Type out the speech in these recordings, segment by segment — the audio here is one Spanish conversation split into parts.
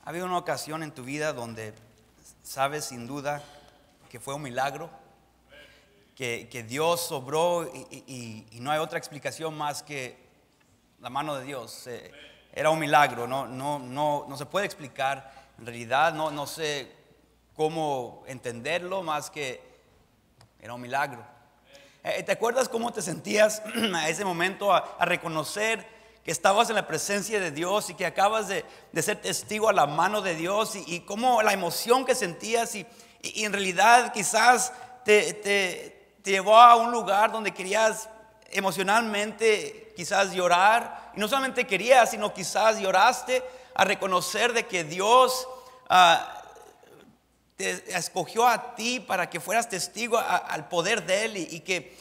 ¿Ha habido una ocasión en tu vida donde sabes sin duda que fue un milagro? Que Dios obró y no hay otra explicación más que la mano de Dios. Era un milagro, no se puede explicar. En realidad no sé cómo entenderlo más que era un milagro. ¿Te acuerdas cómo te sentías a ese momento a reconocer que estabas en la presencia de Dios y que acabas de ser testigo a la mano de Dios y cómo la emoción que sentías y en realidad quizás te llevó a un lugar donde querías emocionalmente quizás llorar, y no solamente querías, sino quizás lloraste a reconocer de que Dios te escogió a ti para que fueras testigo al poder de Él y que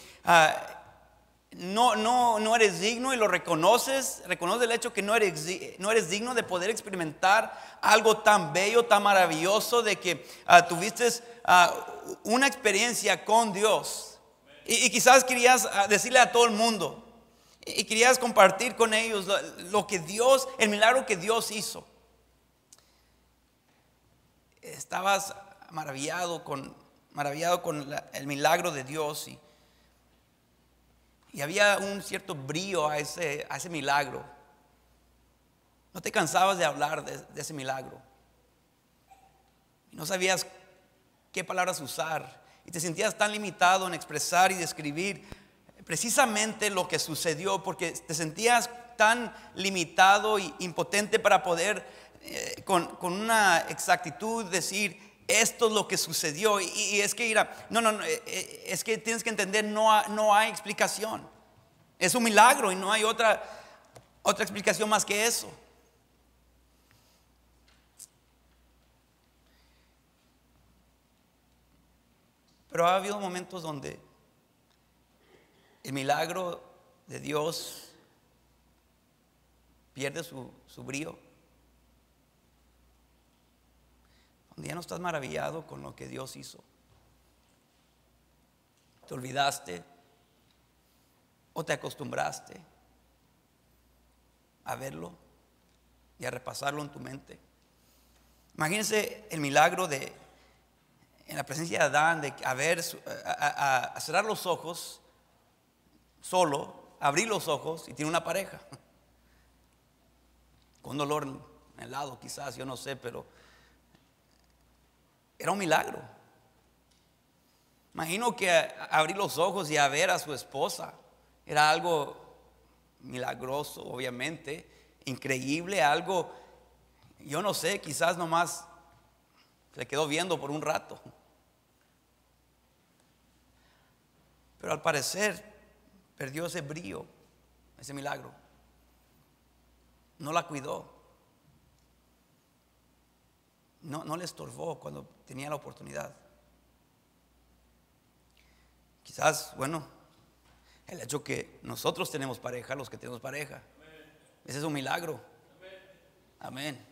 no eres digno, y lo reconoces el hecho que no eres digno de poder experimentar algo tan bello, tan maravilloso, de que tuviste una experiencia con Dios y quizás querías decirle a todo el mundo y querías compartir con ellos lo que Dios, el milagro que Dios hizo. Estabas maravillado con el milagro de Dios y había un cierto brío a ese milagro. No te cansabas de hablar de ese milagro. No sabías qué palabras usar y te sentías tan limitado en expresar y describir precisamente lo que sucedió, porque te sentías tan limitado e impotente para poder con una exactitud decir: esto es lo que sucedió. Y es que es que tienes que entender, no hay explicación. Es un milagro y no hay otra explicación más que eso. Pero ha habido momentos donde el milagro de Dios pierde su brío, donde ya no estás maravillado con lo que Dios hizo. Te olvidaste o te acostumbraste a verlo y a repasarlo en tu mente. Imagínense el milagro en la presencia de Adán, de a cerrar los ojos solo, abrir los ojos y tiene una pareja con dolor en el lado, quizás, yo no sé, pero era un milagro. Imagino que abrir los ojos y a ver a su esposa era algo milagroso, obviamente, increíble, algo, yo no sé, quizás nomás se quedó viendo por un rato. Pero al parecer perdió ese brillo, ese milagro. No la cuidó. No le estorbó cuando tenía la oportunidad. Quizás, el hecho que nosotros tenemos pareja, los que tenemos pareja, ese es un milagro. Amén.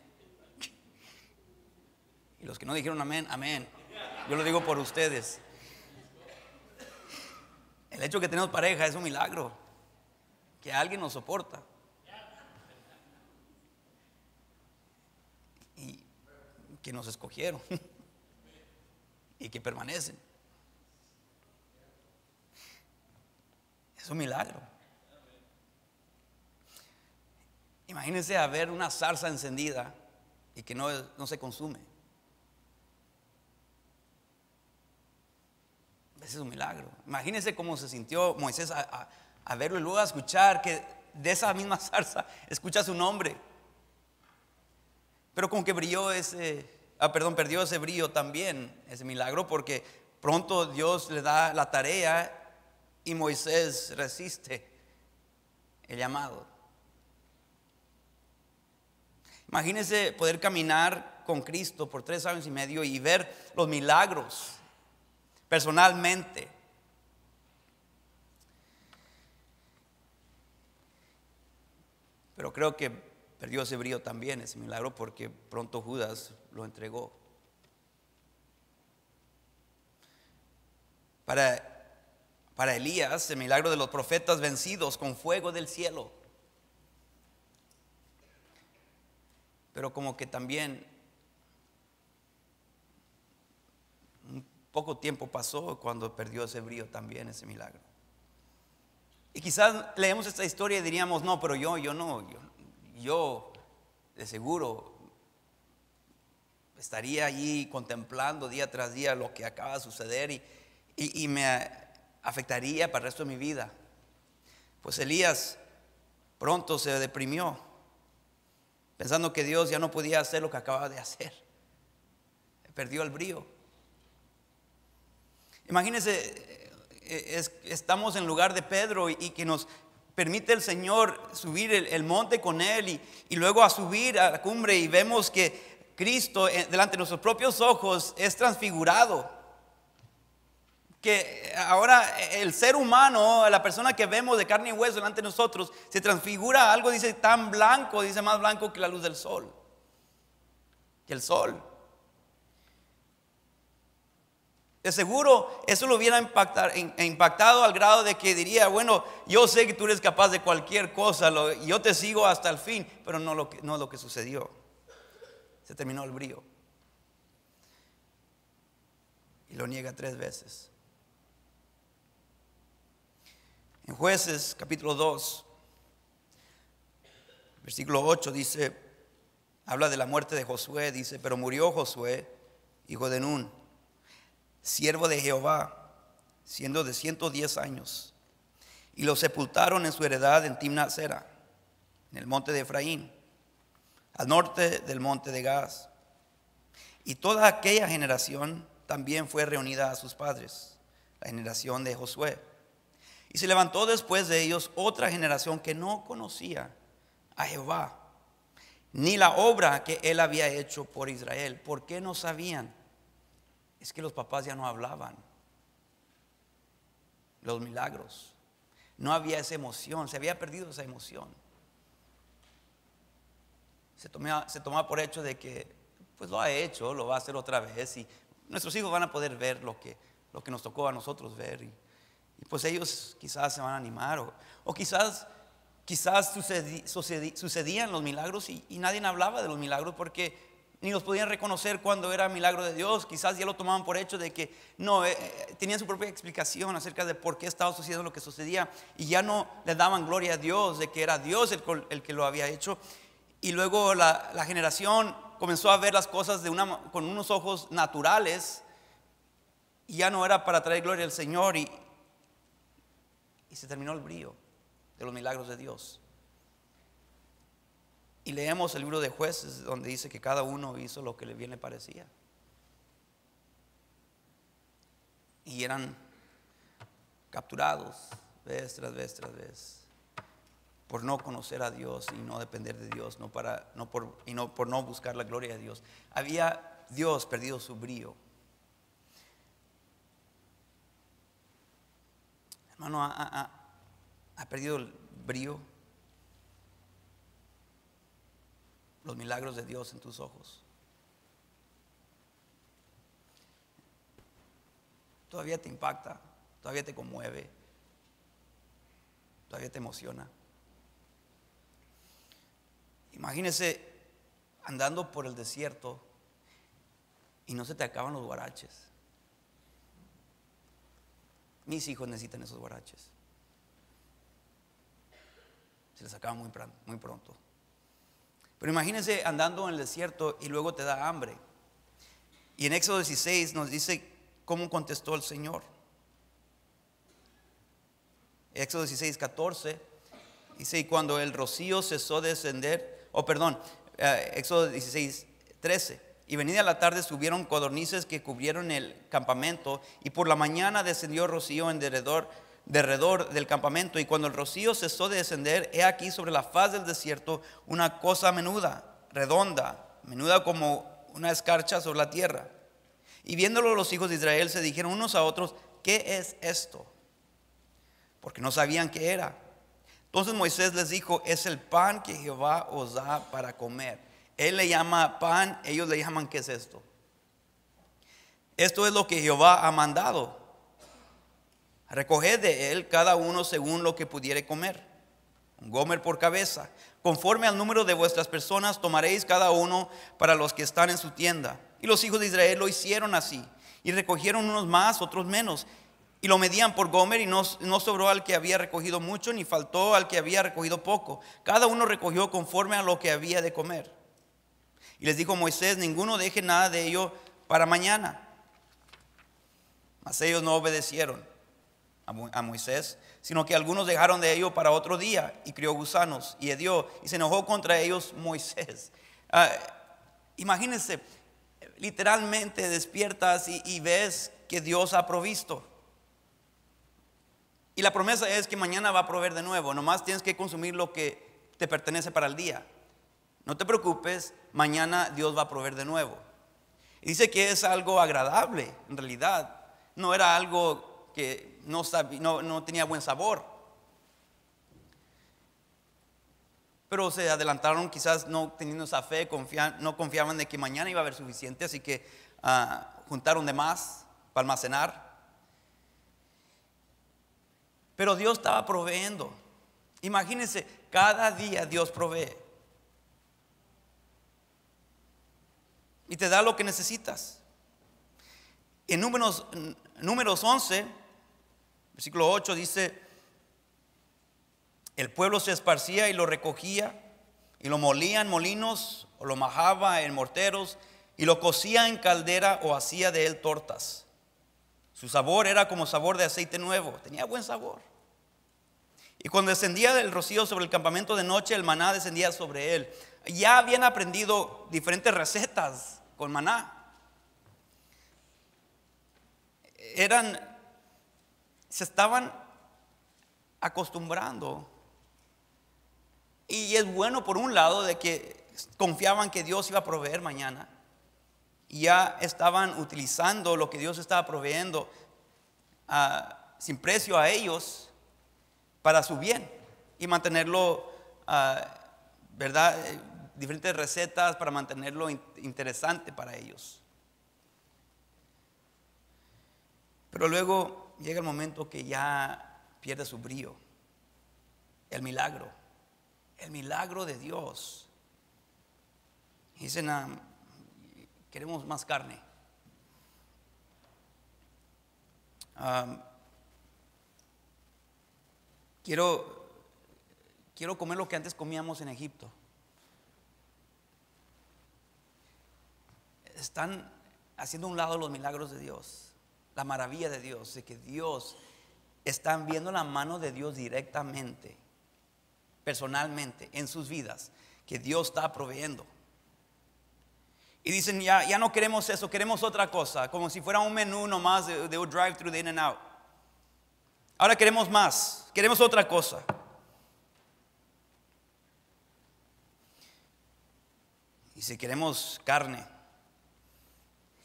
Y los que no dijeron amén, amén. Yo lo digo por ustedes. El hecho que tenemos pareja es un milagro. Que alguien nos soporta. Y que nos escogieron. Y que permanecen. Es un milagro. Imagínense a ver una zarza encendida y que no se consume. Ese es un milagro. Imagínense cómo se sintió Moisés a verlo y luego a escuchar que de esa misma zarza escucha su nombre. Pero como que perdió ese brillo también, ese milagro, porque pronto Dios le da la tarea y Moisés resiste el llamado. Imagínense poder caminar con Cristo por 3 años y medio y ver los milagros personalmente. Pero creo que perdió ese brillo también, ese milagro, porque pronto Judas lo entregó. Para Elías, el milagro de los profetas vencidos con fuego del cielo. Pero como que también poco tiempo pasó cuando perdió ese brío también, ese milagro. Y quizás leemos esta historia y diríamos, no, pero yo de seguro estaría allí contemplando día tras día lo que acaba de suceder y me afectaría para el resto de mi vida. Pues Elías pronto se deprimió, pensando que Dios ya no podía hacer lo que acababa de hacer. Perdió el brío. Imagínense, estamos en lugar de Pedro y que nos permite el Señor subir el monte con él y luego a subir a la cumbre y vemos que Cristo delante de nuestros propios ojos es transfigurado. Que ahora el ser humano, la persona que vemos de carne y hueso delante de nosotros, se transfigura a algo, dice, tan blanco, dice, más blanco que la luz del sol, que el sol. De seguro eso lo hubiera impactado al grado de que diría, bueno, yo sé que tú eres capaz de cualquier cosa, yo te sigo hasta el fin, pero no es lo que sucedió. Se terminó el brío. Y lo niega 3 veces. En Jueces capítulo 2, versículo 8 dice, habla de la muerte de Josué, dice, pero murió Josué, hijo de Nun, siervo de Jehová, siendo de 110 años, y lo sepultaron en su heredad en Timnat Sera, en el monte de Efraín, al norte del monte de Gaz. Y toda aquella generación también fue reunida a sus padres, la generación de Josué. Y se levantó después de ellos otra generación que no conocía a Jehová, ni la obra que él había hecho por Israel. ¿Por qué no sabían? Es que los papás ya no hablaban. Los milagros. No había esa emoción, se había perdido esa emoción. Se tomaba por hecho de que pues lo ha hecho, lo va a hacer otra vez y nuestros hijos van a poder ver lo que nos tocó a nosotros ver y pues ellos quizás se van a animar o quizás sucedían los milagros y nadie hablaba de los milagros porque ni los podían reconocer cuando era milagro de Dios. Quizás ya lo tomaban por hecho de que no, tenían su propia explicación acerca de por qué estaba sucediendo lo que sucedía y ya no le daban gloria a Dios de que era Dios el que lo había hecho. Y luego la generación comenzó a ver las cosas con unos ojos naturales y ya no era para traer gloria al Señor y se terminó el brío de los milagros de Dios. Y leemos el libro de Jueces donde dice que cada uno hizo lo que bien le parecía. Y eran capturados vez tras vez tras vez por no conocer a Dios y no depender de Dios, por no buscar la gloria de Dios. Había Dios perdido su brío. Hermano, ¿ha perdido el brío? Los milagros de Dios en tus ojos. Todavía te impacta, todavía te conmueve, todavía te emociona. Imagínese andando por el desierto y no se te acaban los guaraches. Mis hijos necesitan esos guaraches. Se les acaban muy pronto. Pero imagínense andando en el desierto y luego te da hambre. Y en Éxodo 16 nos dice cómo contestó el Señor. Éxodo 16, 14 dice, y cuando el rocío cesó de descender, Éxodo 16, 13. Y venida la tarde subieron codornices que cubrieron el campamento, y por la mañana descendió rocío en derredor del campamento. Y cuando el rocío cesó de descender, he aquí sobre la faz del desierto una cosa menuda, redonda, menuda como una escarcha sobre la tierra. Y viéndolo los hijos de Israel se dijeron unos a otros, ¿qué es esto? Porque no sabían qué era. Entonces Moisés les dijo, es el pan que Jehová os da para comer. Él le llama pan, ellos le llaman, ¿qué es esto? Esto es lo que Jehová ha mandado. Recoged de él cada uno según lo que pudiere comer, un gomer por cabeza. Conforme al número de vuestras personas tomaréis cada uno para los que están en su tienda. Y los hijos de Israel lo hicieron así. Y recogieron unos más, otros menos. Y lo medían por gomer, y no sobró al que había recogido mucho, ni faltó al que había recogido poco. Cada uno recogió conforme a lo que había de comer. Y les dijo Moisés: ninguno deje nada de ello para mañana. Mas ellos no obedecieron a Moisés, sino que algunos dejaron de ello para otro día, y crió gusanos y hedió, y se enojó contra ellos Moisés. Imagínense, literalmente despiertas y ves que Dios ha provisto. Y la promesa es que mañana va a proveer de nuevo. Nomás tienes que consumir lo que te pertenece para el día. No te preocupes, mañana Dios va a proveer de nuevo. Y dice que es algo agradable, en realidad. No era algo que no tenía buen sabor. Pero se adelantaron, quizás no teniendo esa fe, no confiaban de que mañana iba a haber suficiente, así que juntaron de más para almacenar. Pero Dios estaba proveyendo. Imagínense, cada día Dios provee. Y te da lo que necesitas. En Números 11, versículo 8 dice: el pueblo se esparcía y lo recogía, y lo molía en molinos, o lo majaba en morteros, y lo cocía en caldera, o hacía de él tortas. Su sabor era como sabor de aceite nuevo, tenía buen sabor. Y cuando descendía el rocío sobre el campamento de noche, el maná descendía sobre él. Ya habían aprendido diferentes recetas con maná. Se estaban acostumbrando. Y es bueno por un lado de que confiaban que Dios iba a proveer mañana. Y ya estaban utilizando lo que Dios estaba proveyendo sin precio a ellos para su bien y mantenerlo, ¿verdad? Diferentes recetas para mantenerlo interesante para ellos. Pero luego llega el momento que ya pierde su brillo. El milagro de Dios. Y dicen: queremos más carne. Quiero comer lo que antes comíamos en Egipto. Están haciendo a un lado los milagros de Dios, la maravilla de Dios, de que Dios, están viendo la mano de Dios directamente, personalmente, en sus vidas, que Dios está proveyendo. Y dicen: ya no queremos eso, queremos otra cosa, como si fuera un menú nomás de un drive-thru de In-N-Out. Ahora queremos más, queremos otra cosa. Y si queremos carne,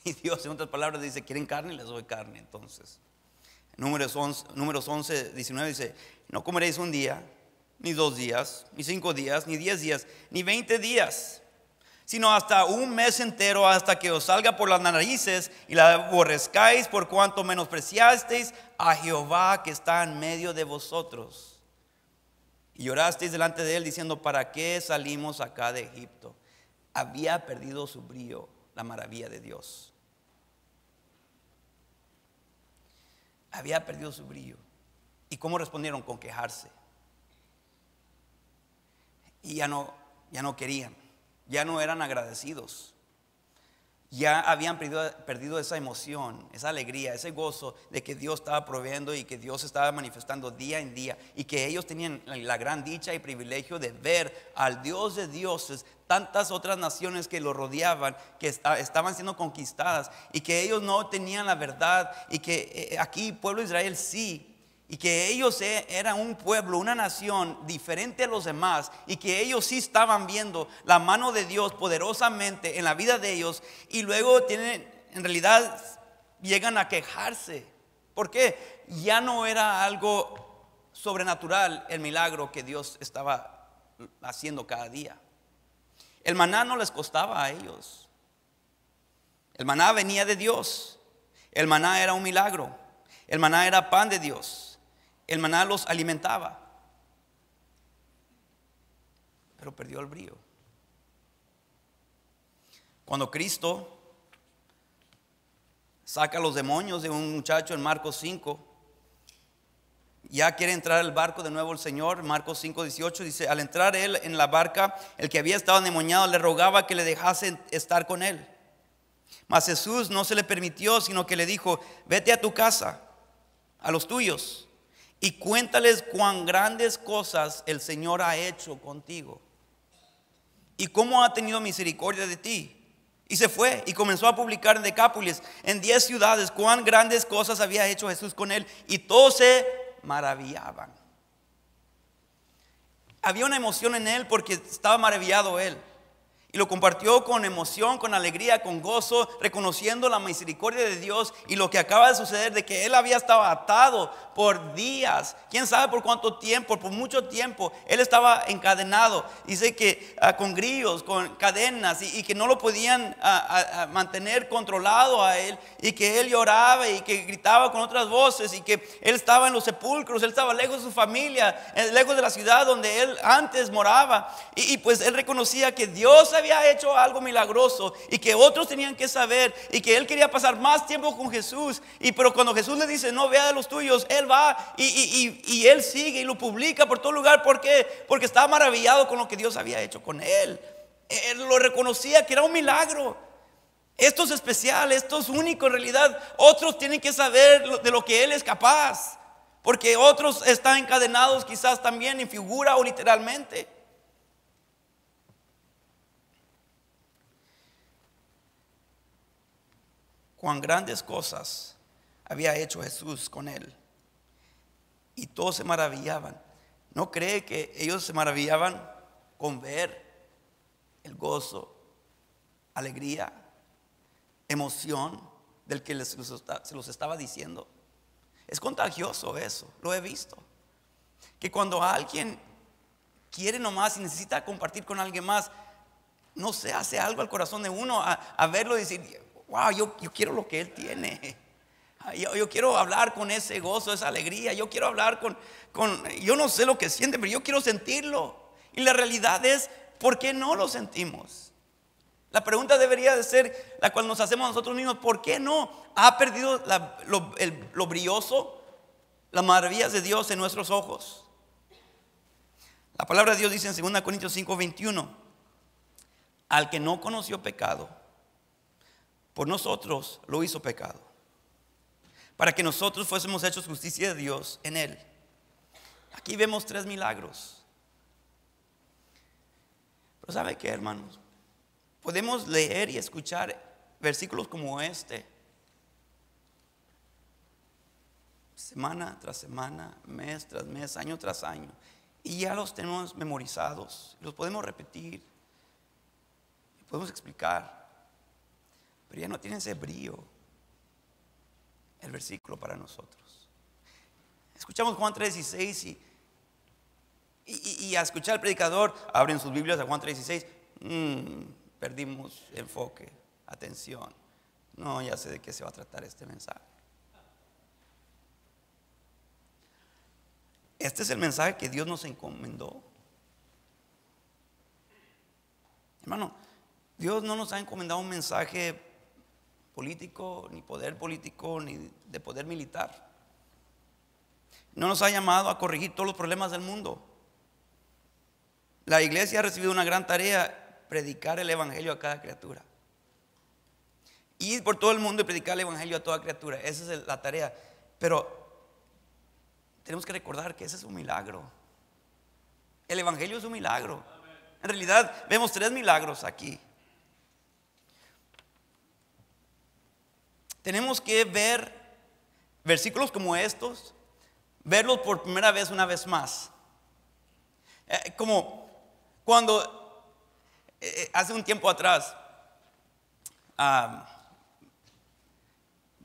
y Dios en otras palabras dice: ¿quieren carne? Les doy carne. Entonces Números 11, 19 dice: no comeréis un día, ni 2 días, ni 5 días, ni 10 días, ni 20 días, sino hasta un mes entero, hasta que os salga por las narices y la aborrezcáis, por cuanto menospreciasteis a Jehová que está en medio de vosotros. Y llorasteis delante de él diciendo: ¿para qué salimos acá de Egipto? Había perdido su brillo, la maravilla de Dios. Había perdido su brillo. ¿Y cómo respondieron? Con quejarse. Y ya no querían. Ya no eran agradecidos. Ya habían perdido esa emoción, esa alegría, ese gozo de que Dios estaba proveyendo y que Dios estaba manifestando día en día, y que ellos tenían la gran dicha y privilegio de ver al Dios de dioses, tantas otras naciones que lo rodeaban, que estaban siendo conquistadas, y que ellos no tenían la verdad, y que aquí pueblo de Israel sí. Y que ellos eran un pueblo, una nación diferente a los demás, y que ellos sí estaban viendo la mano de Dios poderosamente en la vida de ellos. Y luego en realidad llegan a quejarse. ¿Por qué? Ya no era algo sobrenatural el milagro que Dios estaba haciendo cada día. El maná no les costaba a ellos. El maná venía de Dios. El maná era un milagro. El maná era pan de Dios. El maná los alimentaba, pero perdió el brillo. Cuando Cristo saca los demonios de un muchacho en Marcos 5. Ya quiere entrar al barco de nuevo el Señor. Marcos 5:18 dice: al entrar él en la barca, el que había estado endemoniado le rogaba que le dejase estar con él. Mas Jesús no se le permitió, sino que le dijo: vete a tu casa, a los tuyos, y cuéntales cuán grandes cosas el Señor ha hecho contigo y cómo ha tenido misericordia de ti. Y se fue y comenzó a publicar en Decápolis, en 10 ciudades, cuán grandes cosas había hecho Jesús con él, y todos se maravillaban. Había una emoción en él porque estaba maravillado él. Y lo compartió con emoción, con alegría, con gozo, reconociendo la misericordia de Dios y lo que acaba de suceder, de que él había estado atado por días, quién sabe por cuánto tiempo, por mucho tiempo. Él estaba encadenado, dice que con grillos, con cadenas, y que no lo podían mantener controlado a él, y que él lloraba y que gritaba con otras voces, y que él estaba en los sepulcros, él estaba lejos de su familia, lejos de la ciudad donde él antes moraba, y pues él reconocía que Dios había hecho algo milagroso y que otros tenían que saber, y que él quería pasar más tiempo con Jesús. Pero cuando Jesús le dice: no, vea de los tuyos, él va y él sigue y lo publica por todo lugar. ¿Por qué? Porque estaba maravillado con lo que Dios había hecho con él. Él lo reconocía que era un milagro. Esto es especial, esto es único en realidad. Otros tienen que saber de lo que él es capaz, porque otros están encadenados quizás también en figura o literalmente. Cuán grandes cosas había hecho Jesús con él, y todos se maravillaban. ¿No cree que ellos se maravillaban con ver el gozo, alegría, emoción del que se los estaba diciendo? Es contagioso eso, lo he visto. Que cuando alguien quiere nomás y necesita compartir con alguien más, no se hace algo al corazón de uno a verlo y decir: wow, yo quiero lo que él tiene. Yo quiero hablar con ese gozo, esa alegría. Yo quiero hablar con yo no sé lo que siente, pero yo quiero sentirlo. Y la realidad es: ¿por qué no lo sentimos? La pregunta debería de ser la cual nos hacemos nosotros mismos: ¿por qué no ha perdido lo brilloso, las maravillas de Dios en nuestros ojos? La palabra de Dios dice en 2 Corintios 5:21: al que no conoció pecado, por nosotros lo hizo pecado, para que nosotros fuésemos hechos justicia de Dios en él. Aquí vemos 3 milagros. Pero ¿sabe qué, hermanos? Podemos leer y escuchar versículos como este, semana tras semana, mes tras mes, año tras año, y ya los tenemos memorizados, los podemos repetir, podemos explicar, pero ya no tiene ese brillo el versículo para nosotros. Escuchamos Juan 3:16 y a escuchar al predicador, abren sus Biblias a Juan 3:16, perdimos enfoque, atención. No, ya sé de qué se va a tratar este mensaje. Este es el mensaje que Dios nos encomendó. Hermano, Dios no nos ha encomendado un mensaje político, ni poder político, ni de poder militar. No nos ha llamado a corregir todos los problemas del mundo. La iglesia ha recibido una gran tarea: predicar el evangelio a cada criatura. Ir por todo el mundo y predicar el evangelio a toda criatura. Esa es la tarea. Pero tenemos que recordar que ese es un milagro. El evangelio es un milagro. En realidad vemos 3 milagros aquí. Tenemos que ver versículos como estos, verlos por primera vez, una vez más. Como cuando hace un tiempo atrás,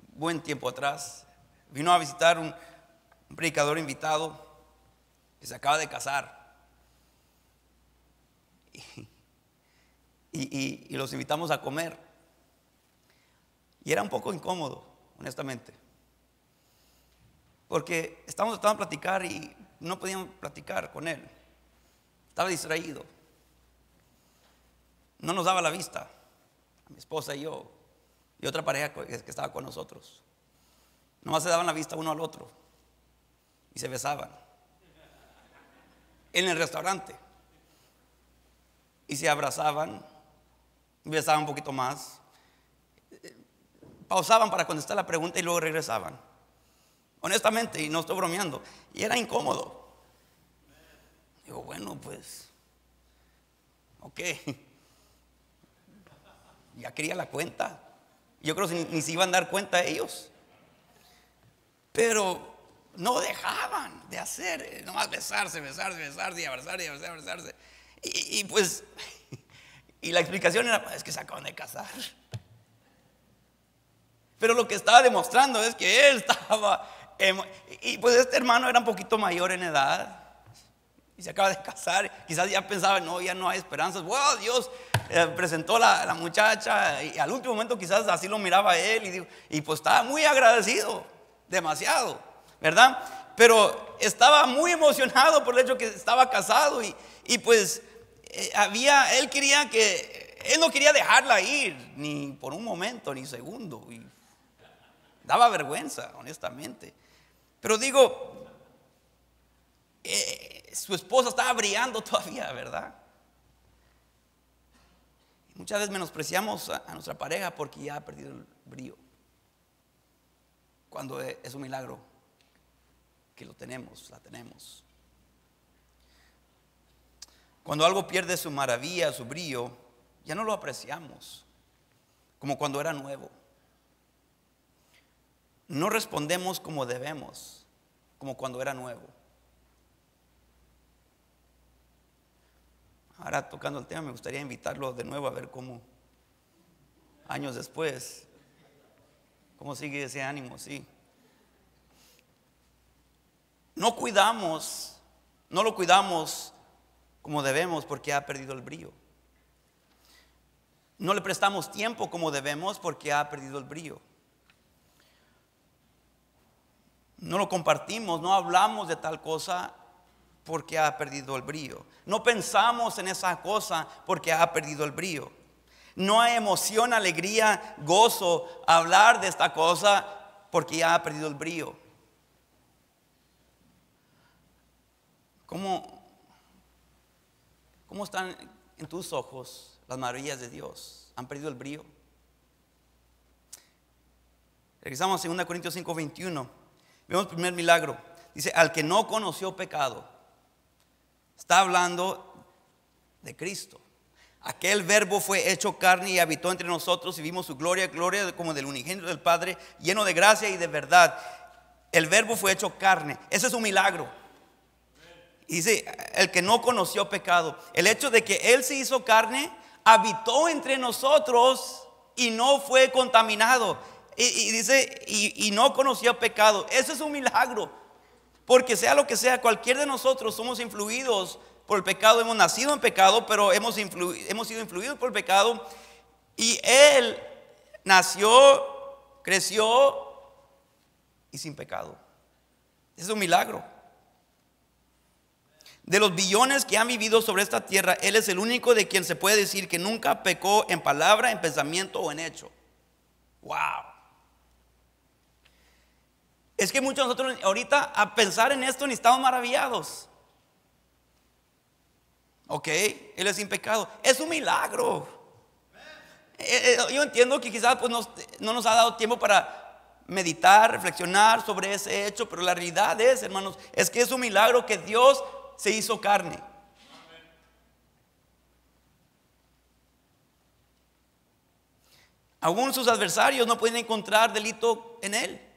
buen tiempo atrás, vino a visitar un predicador invitado que se acaba de casar. Y los invitamos a comer. Y era un poco incómodo, honestamente, porque estábamos tratando de platicar y no podíamos platicar con él. Estaba distraído. No nos daba la vista, a mi esposa y yo. y otra pareja que estaba con nosotros. Nomás se daban la vista uno al otro y se besaban en el restaurante y se abrazaban, besaban un poquito más, pausaban para contestar la pregunta y luego regresaban. Honestamente, y no estoy bromeando, y era incómodo. Digo, bueno, pues ok, ya quería la cuenta. Yo creo que ni se iban a dar cuenta ellos, pero no dejaban de hacer, nomás besarse y abrazarse. Y pues, y la explicación era, es que se acaban de casar. Pero lo que estaba demostrando es que él estaba, y pues este hermano era un poquito mayor en edad y se acaba de casar. Quizás ya pensaba, no, ya no hay esperanzas. Wow, Dios presentó la muchacha, y al último momento quizás así lo miraba él y pues estaba muy agradecido, demasiado, ¿verdad? Pero estaba muy emocionado por el hecho que estaba casado y pues él no quería dejarla ir ni por un momento ni segundo, y daba vergüenza, honestamente. Pero digo, su esposa estaba brillando todavía, ¿verdad? Muchas veces menospreciamos a nuestra pareja porque ya ha perdido el brillo, cuando es un milagro que la tenemos. Cuando algo pierde su maravilla, su brillo, ya no lo apreciamos como cuando era nuevo. No respondemos como debemos, como cuando era nuevo. Ahora, tocando el tema, me gustaría invitarlo de nuevo a ver cómo, años después, cómo sigue ese ánimo, sí. No lo cuidamos como debemos porque ha perdido el brillo. No le prestamos tiempo como debemos porque ha perdido el brillo. No lo compartimos, no hablamos de tal cosa porque ha perdido el brillo. No pensamos en esa cosa porque ha perdido el brillo. No hay emoción, alegría, gozo hablar de esta cosa porque ya ha perdido el brillo. ¿Cómo están en tus ojos las maravillas de Dios? ¿Han perdido el brillo? Regresamos a 2 Corintios 5:21. Vemos el primer milagro. Dice, al que no conoció pecado. Está hablando de Cristo. Aquel verbo fue hecho carne y habitó entre nosotros y vimos su gloria como del unigénito del Padre, lleno de gracia y de verdad. El verbo fue hecho carne. Ese es un milagro. Y dice, el que no conoció pecado. El hecho de que Él se hizo carne, habitó entre nosotros y no fue contaminado. Y dice, y no conoció pecado. Eso es un milagro. Porque sea lo que sea, cualquier de nosotros somos influidos por el pecado. Hemos nacido en pecado, pero hemos sido influidos por el pecado. Y Él nació, creció y sin pecado. Es un milagro. De los billones que han vivido sobre esta tierra, Él es el único de quien se puede decir que nunca pecó en palabra, en pensamiento o en hecho. Wow. Es que muchos de nosotros ahorita a pensar en esto ni estamos maravillados. Ok, Él es sin pecado. Es un milagro. Yo entiendo que quizás pues, no nos ha dado tiempo para meditar, reflexionar sobre ese hecho, pero la realidad es, hermanos, es que es un milagro que Dios se hizo carne. Aún sus adversarios no pueden encontrar delito en Él.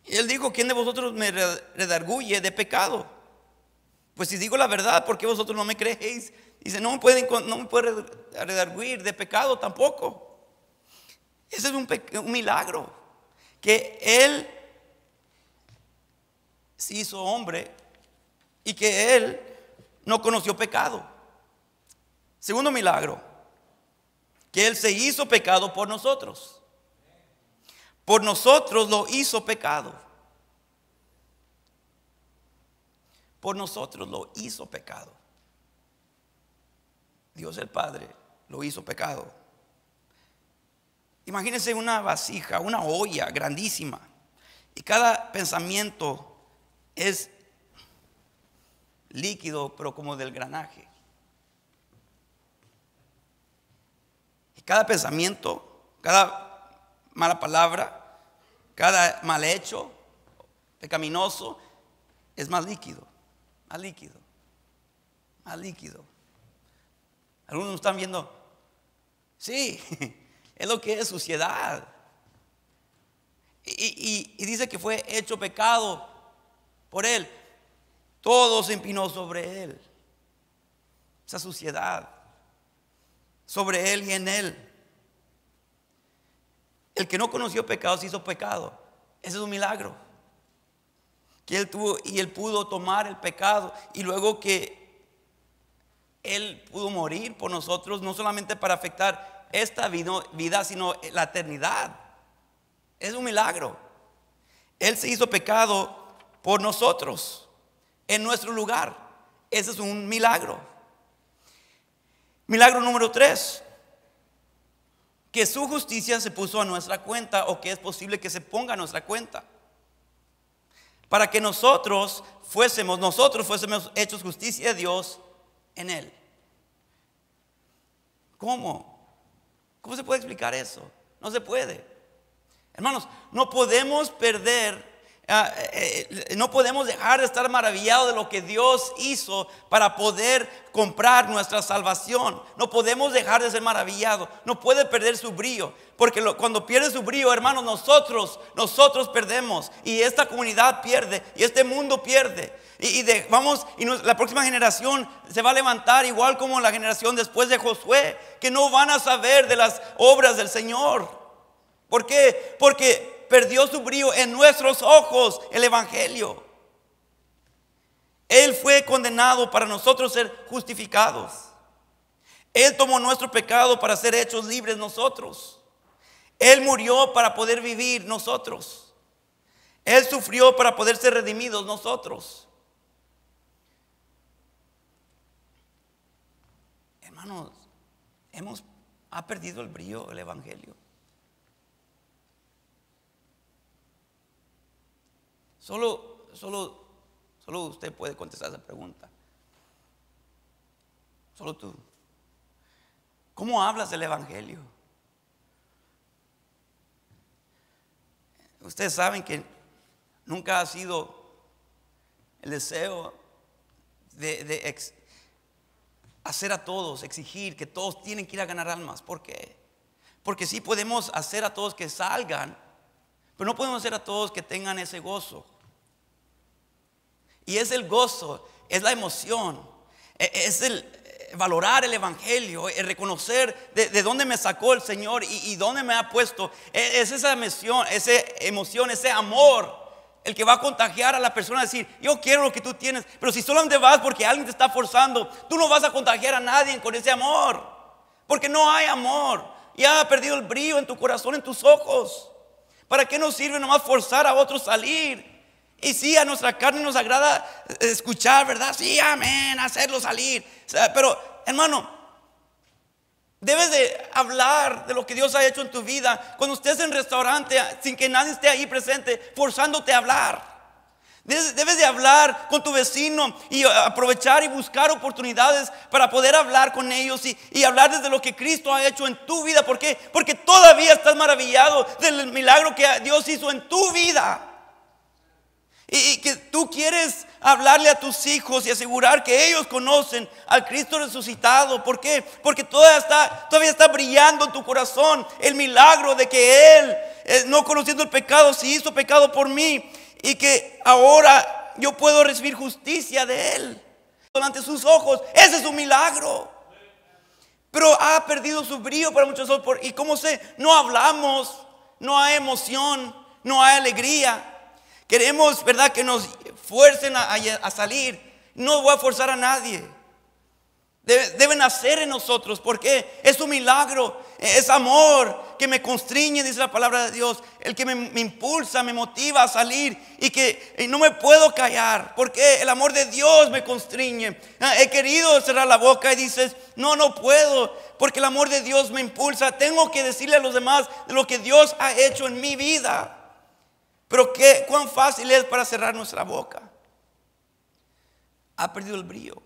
Y Él dijo, ¿quién de vosotros me redarguye de pecado? Pues si digo la verdad, ¿por qué vosotros no me creéis? Dice, no me puede redarguir de pecado tampoco. Ese es un milagro. Que Él se hizo hombre y que Él no conoció pecado. Segundo milagro, que Él se hizo pecado por nosotros. Por nosotros lo hizo pecado. Por nosotros lo hizo pecado. Dios el Padre lo hizo pecado. Imagínense una vasija, una olla grandísima. Y cada pensamiento es líquido, pero como del granaje. Y cada pensamiento, cada mala palabra, cada mal hecho, pecaminoso, es más líquido, más líquido, más líquido. Algunos están viendo, sí, es lo que es suciedad. Y dice que fue hecho pecado por él. Todo se empinó sobre él. Esa suciedad sobre él y en él. El que no conoció pecado se hizo pecado. Ese es un milagro. Que él tuvo y él pudo tomar el pecado, y luego que él pudo morir por nosotros, no solamente para afectar esta vida, sino la eternidad. Es un milagro. Él se hizo pecado por nosotros, en nuestro lugar. Ese es un milagro. Milagro número 3. Que su justicia se puso a nuestra cuenta, o que es posible que se ponga a nuestra cuenta, para que nosotros fuésemos hechos justicia de Dios en él. ¿Cómo? ¿Cómo se puede explicar eso? No se puede. Hermanos, no podemos no podemos dejar de estar maravillados de lo que Dios hizo para poder comprar nuestra salvación. No podemos dejar de ser maravillados. No puede perder su brillo, porque cuando pierde su brillo, hermanos, nosotros perdemos, y esta comunidad pierde, y este mundo pierde. Y la próxima generación se va a levantar igual como la generación después de Josué, que no van a saber de las obras del Señor. ¿Por qué? Porque perdió su brillo en nuestros ojos el evangelio. Él fue condenado para nosotros ser justificados. Él tomó nuestro pecado para ser hechos libres nosotros. Él murió para poder vivir nosotros. Él sufrió para poder ser redimidos nosotros. Hermanos, ha perdido el brillo el evangelio. Solo usted puede contestar esa pregunta. Solo tú. ¿Cómo hablas del evangelio? Ustedes saben que nunca ha sido el deseo de hacer a todos, exigir que todos tienen que ir a ganar almas. ¿Por qué? Porque sí podemos hacer a todos que salgan, pero no podemos hacer a todos que tengan ese gozo. Y es el gozo, es la emoción, es el valorar el evangelio, el reconocer de dónde me sacó el Señor y dónde me ha puesto. Es esa emoción, ese amor, el que va a contagiar a la persona a decir: yo quiero lo que tú tienes. Pero si solamente vas porque alguien te está forzando, tú no vas a contagiar a nadie con ese amor, porque no hay amor. Ya ha perdido el brillo en tu corazón, en tus ojos. ¿Para qué nos sirve nomás forzar a otros a salir? Y sí, a nuestra carne nos agrada escuchar, ¿verdad? Sí, amén, hacerlo salir. Pero, hermano, debes de hablar de lo que Dios ha hecho en tu vida. Cuando estés en restaurante, sin que nadie esté ahí presente, forzándote a hablar. Debes de hablar con tu vecino y aprovechar y buscar oportunidades para poder hablar con ellos y hablar desde lo que Cristo ha hecho en tu vida. ¿Por qué? Porque todavía estás maravillado del milagro que Dios hizo en tu vida. Y que tú quieres hablarle a tus hijos y asegurar que ellos conocen al Cristo resucitado. ¿Por qué? Porque todavía está brillando en tu corazón el milagro de que Él, no conociendo el pecado, se hizo pecado por mí, y que ahora yo puedo recibir justicia de Él delante de sus ojos. Ese es un milagro. Pero ha perdido su brillo para muchos otros. Y como no hablamos, no hay emoción, no hay alegría. Queremos, ¿verdad?, que nos fuercen a salir. No voy a forzar a nadie. Deben nacer en nosotros, porque es un milagro, es amor. que me constriñe, dice la palabra de Dios, el que me impulsa, me motiva a salir y que no me puedo callar, porque el amor de Dios me constriñe. He querido cerrar la boca y dices, no puedo, porque el amor de Dios me impulsa. Tengo que decirle a los demás de lo que Dios ha hecho en mi vida. Pero cuán fácil es para cerrar nuestra boca. Ha perdido el brillo.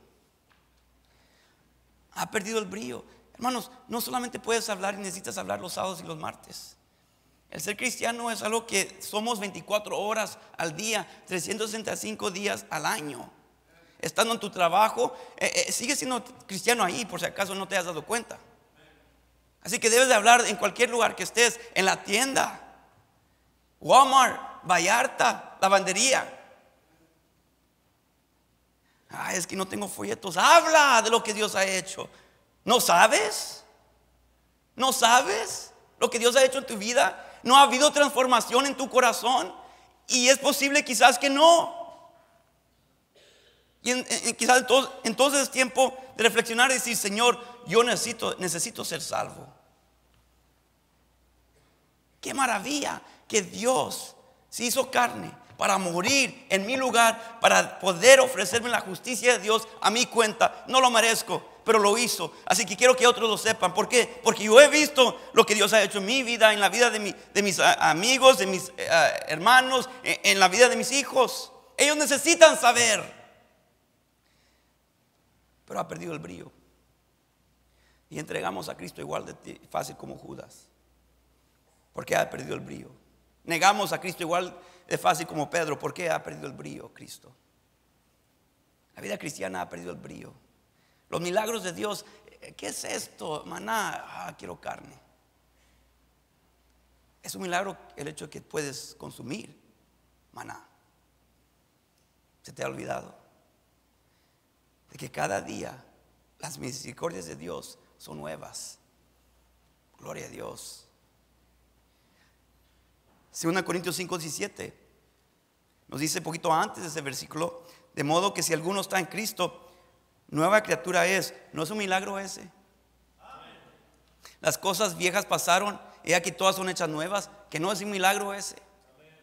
Ha perdido el brillo. Hermanos, no solamente puedes hablar y necesitas hablar los sábados y los martes. El ser cristiano es algo que somos 24 horas al día, 365 días al año. Estando en tu trabajo, sigues siendo cristiano ahí, por si acaso no te has dado cuenta. Así que debes de hablar en cualquier lugar que estés, en la tienda, Walmart, Vallarta, lavandería. Es que no tengo folletos. Habla de lo que Dios ha hecho. ¿No sabes? ¿No sabes lo que Dios ha hecho en tu vida? ¿No ha habido transformación en tu corazón? Y es posible quizás que no. Y quizás entonces es tiempo de reflexionar y decir, Señor, yo necesito ser salvo. Qué maravilla que Dios se hizo carne para morir en mi lugar, para poder ofrecerme la justicia de Dios a mi cuenta. No lo merezco, pero lo hizo. Así que quiero que otros lo sepan. ¿Por qué? Porque yo he visto lo que Dios ha hecho en mi vida, en la vida de mis amigos, de mis hermanos, en la vida de mis hijos. Ellos necesitan saber. Pero ha perdido el brillo. Y entregamos a Cristo igual de fácil como Judas. Porque ha perdido el brillo. Negamos a Cristo igual de fácil como Pedro. ¿Por qué ha perdido el brillo Cristo? La vida cristiana ha perdido el brillo. Los milagros de Dios, ¿qué es esto? Maná, quiero carne. Es un milagro el hecho de que puedes consumir maná. ¿Se te ha olvidado? De que cada día las misericordias de Dios son nuevas. Gloria a Dios. 2 Corintios 5:17 nos dice un poquito antes de ese versículo, de modo que si alguno está en Cristo, nueva criatura es. ¿No es un milagro ese? Amén. Las cosas viejas pasaron y aquí todas son hechas nuevas. ¿Que no es un milagro ese? Amén.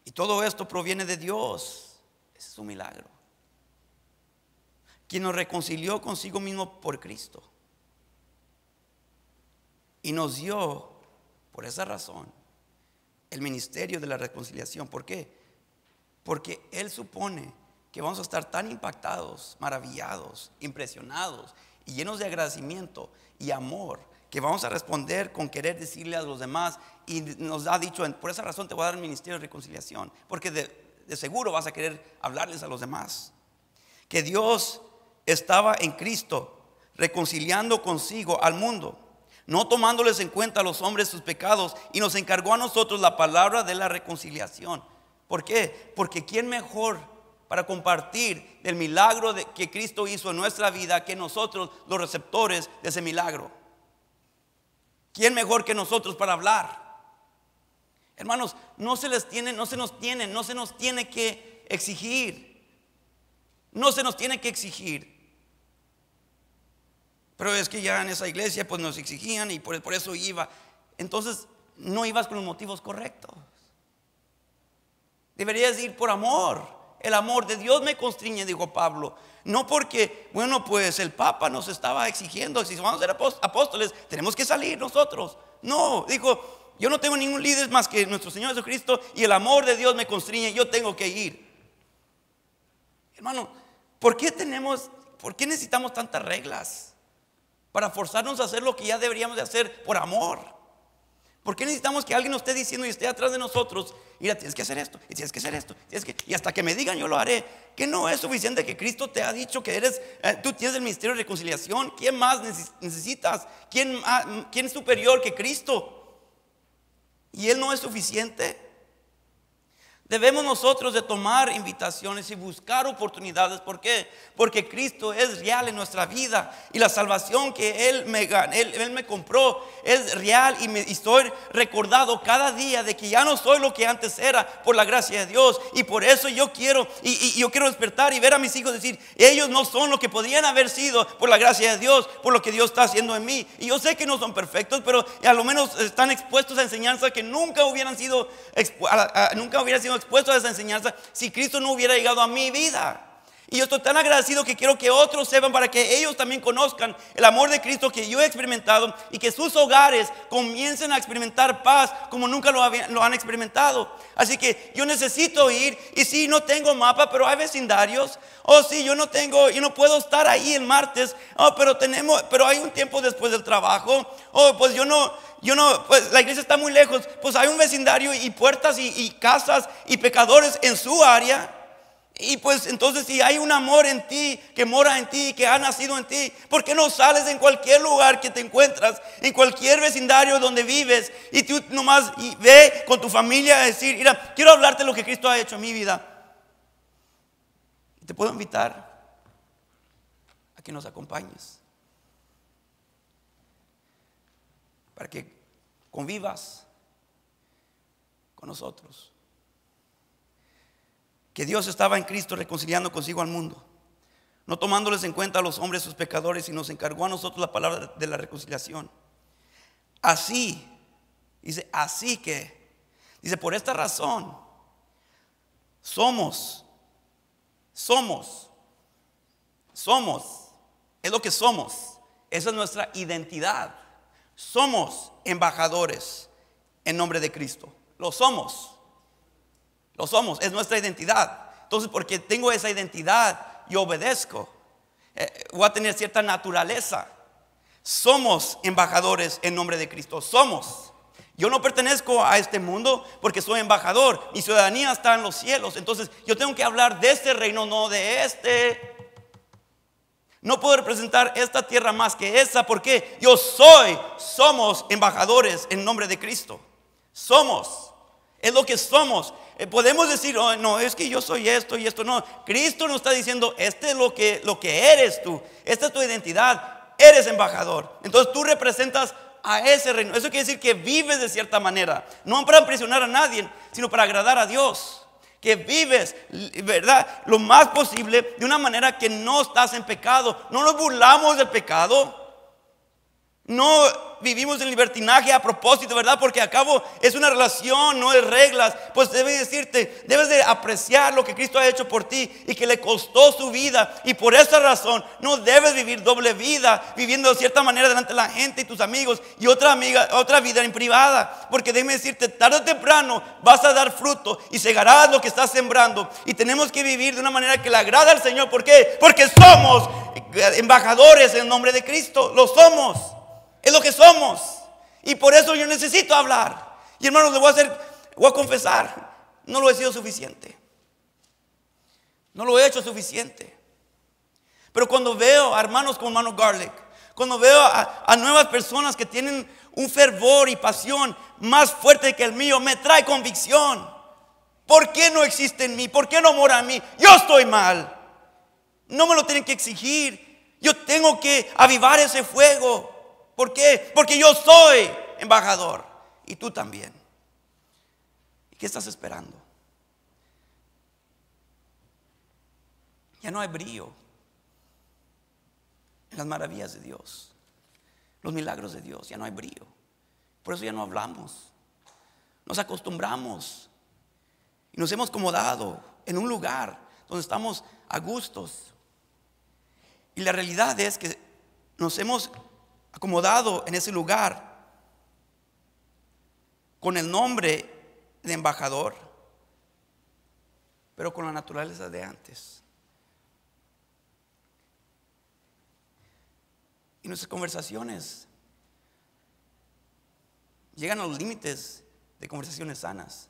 Y todo esto proviene de Dios. Ese es un milagro. Quien nos reconcilió consigo mismo por Cristo y nos dio, por esa razón, el ministerio de la reconciliación. ¿Por qué? Porque Él supone que vamos a estar tan impactados, maravillados, impresionados y llenos de agradecimiento y amor, que vamos a responder con querer decirle a los demás. Y nos ha dicho, por esa razón te voy a dar el ministerio de reconciliación, porque de seguro vas a querer hablarles a los demás. Que Dios estaba en Cristo reconciliando consigo al mundo, no tomándoles en cuenta a los hombres sus pecados, y nos encargó a nosotros la palabra de la reconciliación. ¿Por qué? Porque ¿quién mejor para compartir el milagro que Cristo hizo en nuestra vida que nosotros, los receptores de ese milagro? ¿Quién mejor que nosotros para hablar? Hermanos, no se nos tiene que exigir. No se nos tiene que exigir. Pero es que ya en esa iglesia pues nos exigían y por eso iba. Entonces no ibas con los motivos correctos. Deberías ir por amor. El amor de Dios me constriñe, dijo Pablo. No porque, bueno, pues el Papa nos estaba exigiendo, si vamos a ser apóstoles, tenemos que salir nosotros. No, dijo, yo no tengo ningún líder más que nuestro Señor Jesucristo, y el amor de Dios me constriñe, yo tengo que ir. Hermano, ¿por qué necesitamos tantas reglas para forzarnos a hacer lo que ya deberíamos de hacer por amor? ¿Por qué necesitamos que alguien nos esté diciendo y esté atrás de nosotros? Mira, tienes que hacer esto, y tienes que hacer esto, y hasta que me digan yo lo haré. ¿Que no es suficiente que Cristo te ha dicho que tú tienes el ministerio de reconciliación? ¿Quién más necesitas? ¿Quién es superior que Cristo? ¿Y Él no es suficiente? Debemos nosotros de tomar invitaciones y buscar oportunidades. ¿Por qué? Porque Cristo es real en nuestra vida y la salvación que Él me compró es real y estoy recordado cada día de que ya no soy lo que antes era por la gracia de Dios. Y por eso yo quiero yo quiero despertar y ver a mis hijos decir, ellos no son lo que podrían haber sido por la gracia de Dios, por lo que Dios está haciendo en mí. Y yo sé que no son perfectos, pero a lo menos están expuestos a enseñanzas que nunca hubieran sido expuestos a esa enseñanza si Cristo no hubiera llegado a mi vida. Y yo estoy tan agradecido que quiero que otros sepan, para que ellos también conozcan el amor de Cristo que yo he experimentado, y que sus hogares comiencen a experimentar paz como nunca lo han experimentado. Así que yo necesito ir. Y si no tengo mapa, pero hay vecindarios. Si yo no puedo estar ahí el martes. Pero hay un tiempo después del trabajo. Pues pues la iglesia está muy lejos. Pues hay un vecindario y puertas y casas y pecadores en su área. Y pues entonces, si hay un amor en ti, que mora en ti, que ha nacido en ti, ¿por qué no sales en cualquier lugar que te encuentras, en cualquier vecindario donde vives, y tú nomás ve con tu familia a decir, mira, quiero hablarte de lo que Cristo ha hecho en mi vida? Te puedo invitar a que nos acompañes, para que convivas con nosotros. Que Dios estaba en Cristo reconciliando consigo al mundo, no tomándoles en cuenta a los hombres sus pecadores, y nos encargó a nosotros la palabra de la reconciliación. Así, dice, por esta razón somos, es lo que somos, esa es nuestra identidad. Somos embajadores en nombre de Cristo. Lo somos, es nuestra identidad. Entonces, porque tengo esa identidad, yo obedezco. Voy a tener cierta naturaleza. Somos embajadores en nombre de Cristo. Yo no pertenezco a este mundo porque soy embajador. Mi ciudadanía está en los cielos. Entonces yo tengo que hablar de este reino, no de este. No puedo representar esta tierra más que esa, porque somos embajadores en nombre de Cristo. Es lo que somos. Podemos decir, no, es que yo soy esto y esto. No, Cristo nos está diciendo, este es lo que eres tú. Esta es tu identidad. Eres embajador. Entonces tú representas a ese reino. Eso quiere decir que vives de cierta manera, no para impresionar a nadie, sino para agradar a Dios. Que vives, ¿verdad?, lo más posible de una manera que no estás en pecado. No nos burlamos del pecado. No vivimos en libertinaje a propósito, ¿verdad? Porque a cabo es una relación, no es reglas. Pues debes de apreciar lo que Cristo ha hecho por ti y que le costó su vida. Y por esa razón no debes vivir doble vida, viviendo de cierta manera delante de la gente y tus amigos, y otra vida en privada. Porque déjame decirte, tarde o temprano vas a dar fruto y segarás lo que estás sembrando. Y tenemos que vivir de una manera que le agrada al Señor. ¿Por qué? Porque somos embajadores en el nombre de Cristo. Lo somos. Es lo que somos. Y por eso yo necesito hablar. Y hermanos, le voy a confesar, no lo he sido suficiente. No lo he hecho suficiente. Pero cuando veo a hermanos como hermano Garlic, cuando veo a nuevas personas que tienen un fervor y pasión más fuerte que el mío, me trae convicción. ¿Por qué no existe en mí? ¿Por qué no mora en mí? Yo estoy mal. No me lo tienen que exigir. Yo tengo que avivar ese fuego. ¿Por qué? Porque yo soy embajador y tú también. ¿Y qué estás esperando? Ya no hay brillo en las maravillas de Dios, los milagros de Dios. Ya no hay brillo. Por eso ya no hablamos. Nos acostumbramos y nos hemos acomodado en un lugar donde estamos a gustos. Y la realidad es que nos hemos acomodado en ese lugar con el nombre de embajador, pero con la naturaleza de antes. Y nuestras conversaciones llegan a los límites de conversaciones sanas,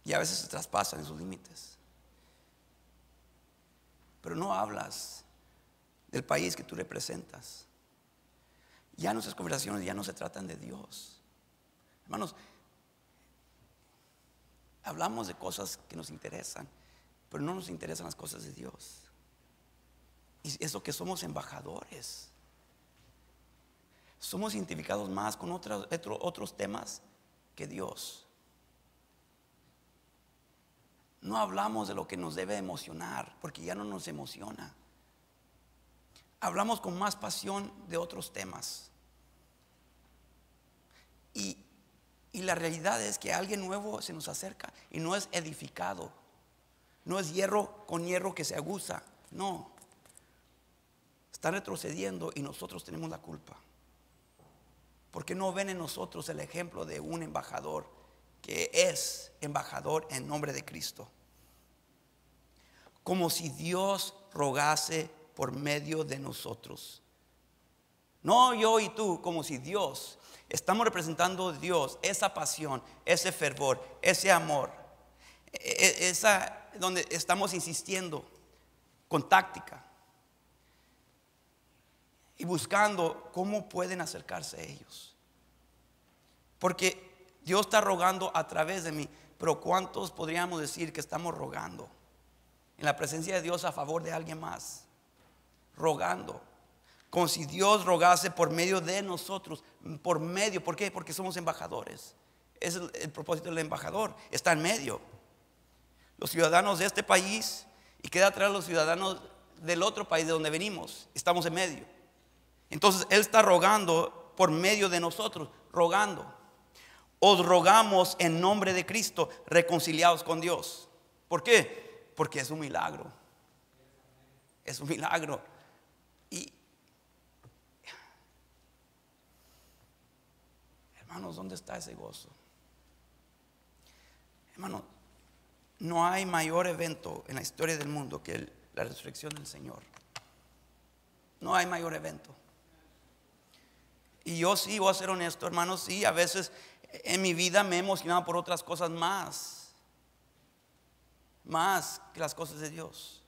y a veces se traspasan esos límites. Pero no hablas del país que tú representas. Ya nuestras conversaciones ya no se tratan de Dios. Hermanos, hablamos de cosas que nos interesan, pero no nos interesan las cosas de Dios. Y es lo que somos embajadores. Somos identificados más con otros temas que Dios. No hablamos de lo que nos debe emocionar, porque ya no nos emociona. Hablamos con más pasión de otros temas. Y la realidad es que alguien nuevo se nos acerca y no es edificado. No es hierro con hierro que se aguza. No. Está retrocediendo y nosotros tenemos la culpa. ¿Por qué no ven en nosotros el ejemplo de un embajador que es embajador en nombre de Cristo? Como si Dios rogase por medio de nosotros. No yo y tú, como si Dios. Estamos representando a Dios, esa pasión, ese fervor, ese amor, esa donde estamos insistiendo con táctica y buscando cómo pueden acercarse a ellos. Porque Dios está rogando a través de mí, pero ¿cuántos podríamos decir que estamos rogando en la presencia de Dios a favor de alguien más? Rogando, como si Dios rogase por medio de nosotros. ¿Por qué? Porque somos embajadores. Es el propósito del embajador, está en medio. Los ciudadanos de este país y queda atrás los ciudadanos del otro país de donde venimos. Estamos en medio. Entonces Él está rogando por medio de nosotros, rogando. Os rogamos en nombre de Cristo, reconciliados con Dios. ¿Por qué? Porque es un milagro. Es un milagro. Y hermanos, ¿dónde está ese gozo? Hermanos, no hay mayor evento en la historia del mundo que la resurrección del Señor. No hay mayor evento. Y yo sí voy a ser honesto, hermanos, sí, a veces en mi vida me he emocionado por otras cosas más que las cosas de Dios.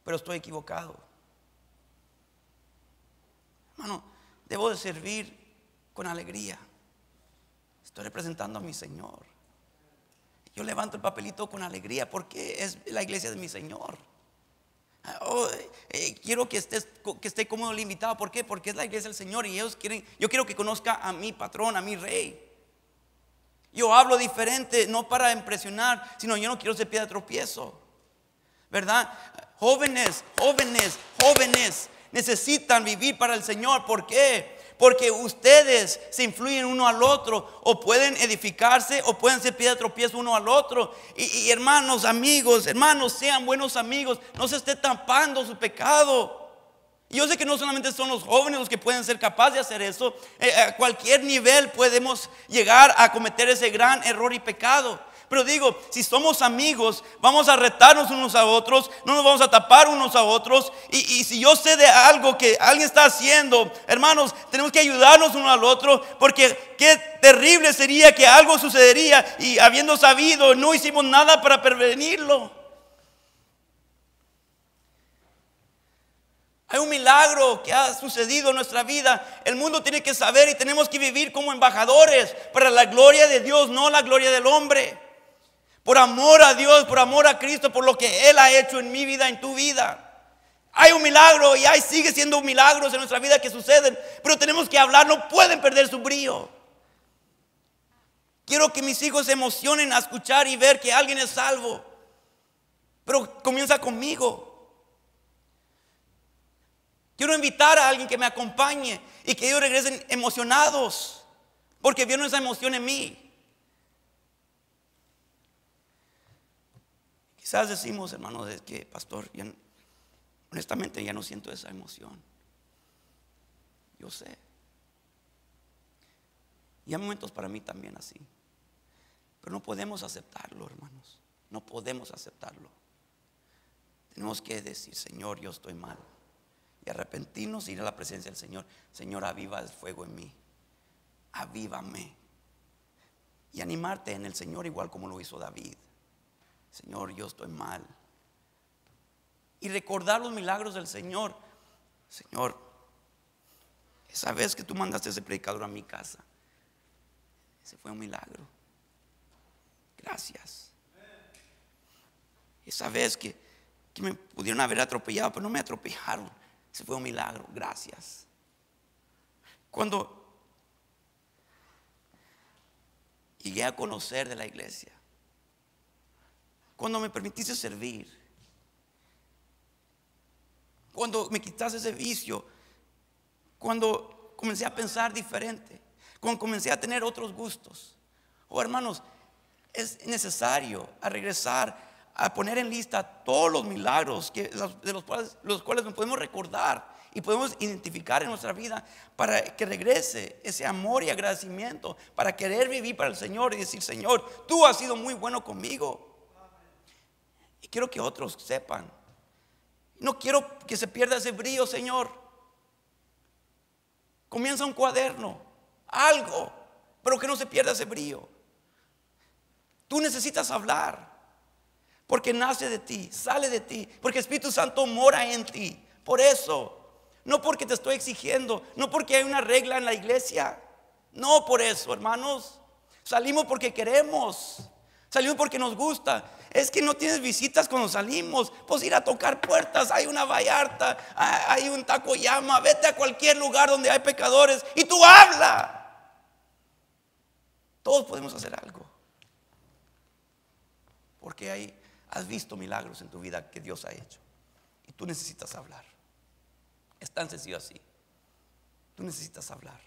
Pero estoy equivocado. Hermano, debo de servir con alegría. Estoy representando a mi Señor. Yo levanto el papelito con alegría porque es la iglesia de mi Señor. Quiero que esté cómodo el invitado. ¿Por qué? Porque es la iglesia del Señor y ellos quieren. Yo quiero que conozca a mi patrón, a mi rey. Yo hablo diferente, no para impresionar, sino yo no quiero ser piedra de tropiezo, ¿verdad? Jóvenes necesitan vivir para el Señor. ¿Por qué? Porque ustedes se influyen uno al otro, o pueden edificarse o pueden ser piedra de tropiezo uno al otro. Y hermanos, amigos, hermanos, sean buenos amigos, no se esté tapando su pecado. Y yo sé que no solamente son los jóvenes los que pueden ser capaces de hacer eso. A cualquier nivel podemos llegar a cometer ese gran error y pecado. Pero digo, si somos amigos, vamos a retarnos unos a otros, no nos vamos a tapar unos a otros. Y si yo sé de algo que alguien está haciendo, hermanos, tenemos que ayudarnos uno al otro. Porque qué terrible sería que algo sucedería y habiendo sabido no hicimos nada para prevenirlo. Hay un milagro que ha sucedido en nuestra vida. El mundo tiene que saber y tenemos que vivir como embajadores para la gloria de Dios, no la gloria del hombre. Por amor a Dios, por amor a Cristo, por lo que Él ha hecho en mi vida, en tu vida. Hay un milagro y sigue siendo milagros en nuestra vida que suceden, pero tenemos que hablar, no pueden perder su brillo. Quiero que mis hijos se emocionen a escuchar y ver que alguien es salvo, pero comienza conmigo. Quiero invitar a alguien que me acompañe y que ellos regresen emocionados porque vieron esa emoción en mí. Quizás decimos, hermanos, es que pastor, honestamente ya no siento esa emoción. Yo sé. Y hay momentos para mí también así. Pero no podemos aceptarlo, hermanos. No podemos aceptarlo. Tenemos que decir, Señor, yo estoy mal. Y arrepentirnos y ir a la presencia del Señor. Señor, aviva el fuego en mí. Avívame. Y animarte en el Señor igual como lo hizo David. Señor, yo estoy mal. Y recordar los milagros del Señor. Señor, esa vez que tú mandaste a ese predicador a mi casa, ese fue un milagro. Gracias. Esa vez que me pudieron haber atropellado, pero no me atropellaron. Ese fue un milagro, gracias. Cuando llegué a conocer de la iglesia, cuando me permitiste servir, cuando me quitaste ese vicio, cuando comencé a pensar diferente, cuando comencé a tener otros gustos. Oh, hermanos, es necesario a regresar a poner en lista todos los milagros de los cuales nos podemos recordar y podemos identificar en nuestra vida, para que regrese ese amor y agradecimiento, para querer vivir para el Señor y decir: Señor, tú has sido muy bueno conmigo. Y quiero que otros sepan. No quiero que se pierda ese brillo, Señor. Comienza un cuaderno, algo, pero que no se pierda ese brillo. Tú necesitas hablar, porque nace de ti, sale de ti, porque el Espíritu Santo mora en ti. Por eso, no porque te estoy exigiendo, no porque hay una regla en la iglesia, no por eso, hermanos. Salimos porque queremos, salimos porque nos gusta. Es que no tienes visitas cuando salimos, pues ir a tocar puertas. Hay una Vallarta, hay un Taco Llama, vete a cualquier lugar donde hay pecadores y tú habla. Todos podemos hacer algo, porque has visto milagros en tu vida que Dios ha hecho, y tú necesitas hablar. Es tan sencillo así. Tú necesitas hablar.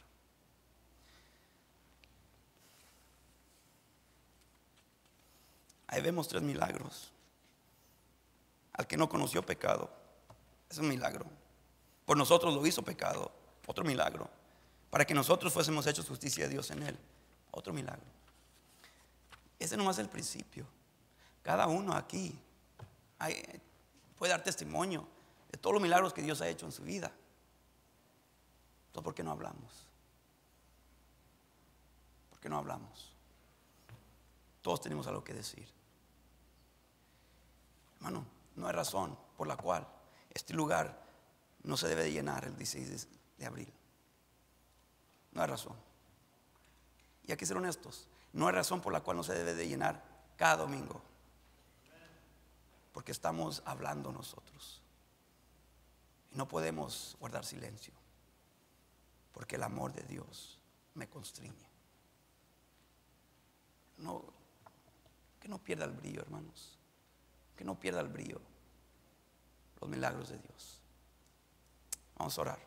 Ahí vemos 3 milagros. Al que no conoció pecado, es un milagro. Por nosotros lo hizo pecado, otro milagro. Para que nosotros fuésemos hechos justicia de Dios en él, otro milagro. Ese nomás es el principio. Cada uno aquí puede dar testimonio de todos los milagros que Dios ha hecho en su vida. Entonces, ¿por qué no hablamos? ¿Por qué no hablamos? Todos tenemos algo que decir. Hermano, no hay razón por la cual este lugar no se debe de llenar el 16 de abril. No hay razón. Y hay que ser honestos. No hay razón por la cual no se debe de llenar cada domingo. Porque estamos hablando nosotros. Y no podemos guardar silencio, porque el amor de Dios me constriñe. Que no pierda el brillo, hermanos. Que no pierda el brillo los milagros de Dios. Vamos a orar.